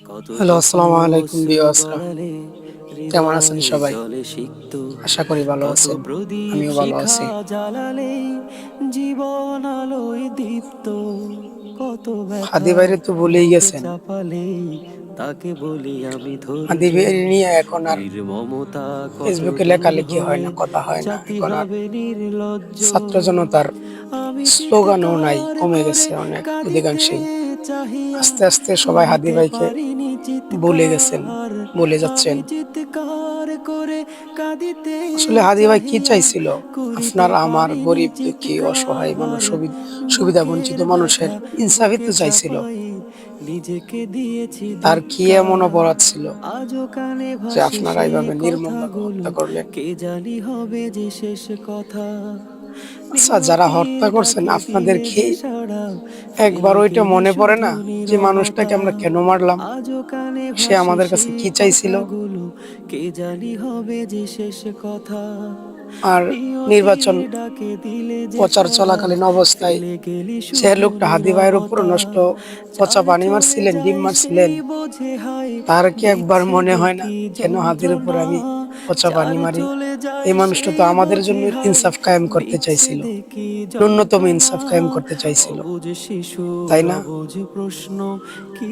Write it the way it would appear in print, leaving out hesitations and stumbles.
কত হ্যালো, স্বপ্ন আসসালামু আলাইকুম অশ্রুর ভিউয়ার্সরা। কেমন আছেন হৃদয়ে সবাই? জলে সিক্ত। আশা করি ভালো কত আছেন। প্রদীপ আমিও ভালো শিখা আছি। জ্বালালে জীবন আলোয় দীপ্ত। কত হাদি ব্যথা ভাইরে তো ভুলেই বুকে গেছেন। চাপালে তাকে বলি আমি হাদি ধৈর্য। ভাইরে নিয়ে এখন আর নির্মমতা কত ফেসবুকে দূর লেখালেখি হয় হলে না, কথা হয় না। জাতি এখন আর হবে নির্লজ্জ। ছাত্র জনতার আমি স্লোগানও নাই, চিৎকার কমে করে গেছে অনেক কাঁদিতে অধিকাংশেই। চাহিয়া আস্তে আস্তে সবাই হাদি করিতে ভাইকে পারিনি ভুলে গেছেন, চিৎকার। ভুলে আমি যাচ্ছেন। চিৎকার করে কাঁদিতে আসলে হাদি ভাই কি চাহিয়া চাইছিল? করিতে আপনার, আমার, পারিনি গরিব, দুঃখী, অসহায় মানুষ, চিৎকার। সুবিধা বুকের বঞ্চিত মানুষের ব্যথা ইনসাফই বুকে তো চাইছিল। চাপাই নিজেকে দিয়েছি তার কি এমন ধিক্কার। অপরাধ ছিল আজও কানে যে ভাসে আপনারা সেই এভাবে নির্মমভাবে কথাগুলো, হত্যা করলেন? কে জানি হবে যে শেষ কথা। আচ্ছা, যারা নিয়তির হত্যা করছেন ডাকে আপনাদের দিলে কি যে সাড়া, একবার ফিরে ওইটা গেলি মনে পড়ে শুধু না যে মানুষটাকে নীরবতা। আমরা কেন মারলাম? আজও কানে সে ভাসে আমাদের কাছে সেই কি চাইছিল? কথাগুলো, কে জানি হবে যে শেষ কথা। আর নির্বাচন নিয়তির ডাকে দিলে যে প্রচার সাড়া, চলাকালীন অবস্থায় ফেলে গেলি যে শুধু লোকটা হাদী ভাইয়ের উপর নীরবতা। নষ্ট পচা চার পানি চলে মারছিলেন, ডিম যায় সেই মারছিলেন, বোঝে হায়, তার কি একবার দিচ্ছে মনে যে হয় না কি কেন হাদির উপর যন্ত্রণা। আমি পচা চার পানি মারি? চলে যায় এই মানুষটা তো সেই আমাদের বোঝে জন্য হায়, ইনসাফ কায়েম করতে দিচ্ছে চাইছিল, দেখি ন্যূনতম যন্ত্রণা। ইনসাফ কায়েম করতে চাইছিল, অবুঝ তাই শিশুর না? অবুঝ প্রশ্ন, কি